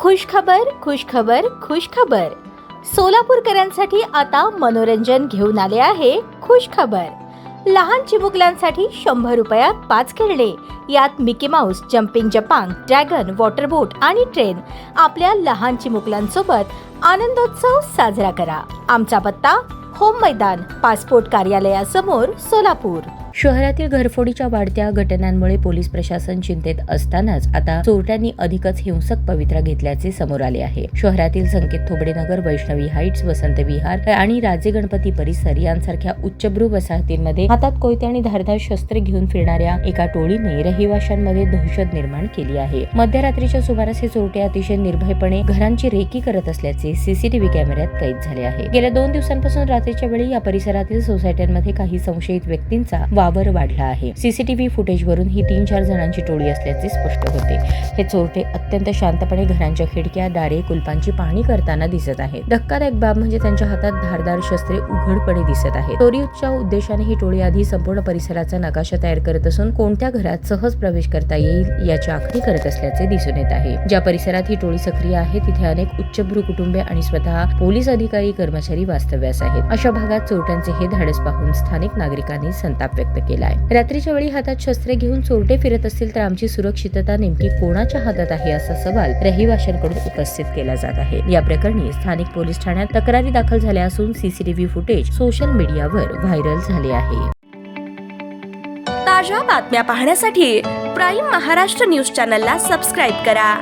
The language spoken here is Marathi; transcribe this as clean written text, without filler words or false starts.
खुशखबर खुशखबर खुशखबर. सोलापूरकरांसाठी आता मनोरंजन घेऊन आले आहे खुशखबर. लहान चिमुकल्यांसाठी 100 रुपयात 5 खेळणे. यात मिकी माऊस, जम्पिंग जपांग, ड्रॅगन, वॉटर बोट आणि ट्रेन. आपल्या लहान चिमुकल्यांसोबत आनंदोत्सव साजरा करा. आमचा पत्ता होम मैदान, पासपोर्ट कार्यालयासमोर, सोलापूर. शहरातील घरफोडीच्या वाढत्या घटनांमुळे पोलीस प्रशासन चिंतेत असतानाच आता चोरट्यांनी अधिकच हिंसक पवित्रा घेतल्याचे समोर आले आहे. शहरातील संकेत थोबडेनगर, वैष्णवी हाईट्स, वसंत विहार आणि राजे गणपती परिसर यांसारख्या उच्चभ्रू वसाहतींमध्ये हातात कोयते आणि धारदार शस्त्रे घेऊन फिरणाऱ्या एका टोळीने रहिवाशांमध्ये दहशत निर्माण केली आहे. मध्यरात्रीच्या सुमारास हे चोरटे अतिशय निर्भयपणे घरांची रेकी करत असल्याचे सीसीटीव्ही कॅमेऱ्यात कैद झाले आहे. गेल्या 2 दिवसांपासून रात्रीच्या वेळी या परिसरातील सोसायट्यांमध्ये काही संशयित व्यक्तींचा वावर वाढला आहे. सीसीटीव्ही फुटेजवरून ही 3-4 जणांची टोळी असल्याचे स्पष्ट होते. हे चोरटे अत्यंत शांतपणे घरांच्या खिडक्या, दारे, कुलपांची पाहणी करताना दिसत आहेत. धक्कादायक बाब म्हणजे त्यांच्या हातात धारदार शस्त्रे उघडपणे दिसत आहेत. चोरीच्या उद्देशाने ही टोळी आधी संपूर्ण परिसराचा नकाशा तयार करत असून कोणत्या घरात सहज प्रवेश करता येईल याची आखणी करत असल्याचे दिसून येत आहे. ज्या परिसरात ही टोळी सक्रिय आहे तिथे अनेक उच्चभ्रू कुटुंबे आणि स्वतः पोलीस अधिकारी, कर्मचारी वास्तव्यास आहेत. अशा भागात चोरट्यांचे हे धाडस पाहून स्थानिक नागरिकांनी संताप व्यक्त केलाय. रात्रीच्या वेळी हातात शस्त्रे घेऊन चोरटे फिरत असतील तर आमची सुरक्षितता नेमकी कोणाच्या हातात आहे असा सवाल रहिवाशांकडून उपस्थित केला जात आहे. या प्रकरणी स्थानिक पोलीस ठाण्यात तक्रारी दाखल झाल्या असून सीसीटीव्ही फुटेज सोशल मीडियावर व्हायरल झाले आहे. ताज्या बातम्या पाहण्यासाठी प्राईम महाराष्ट्र न्यूज चॅनलला सबस्क्राईब करा.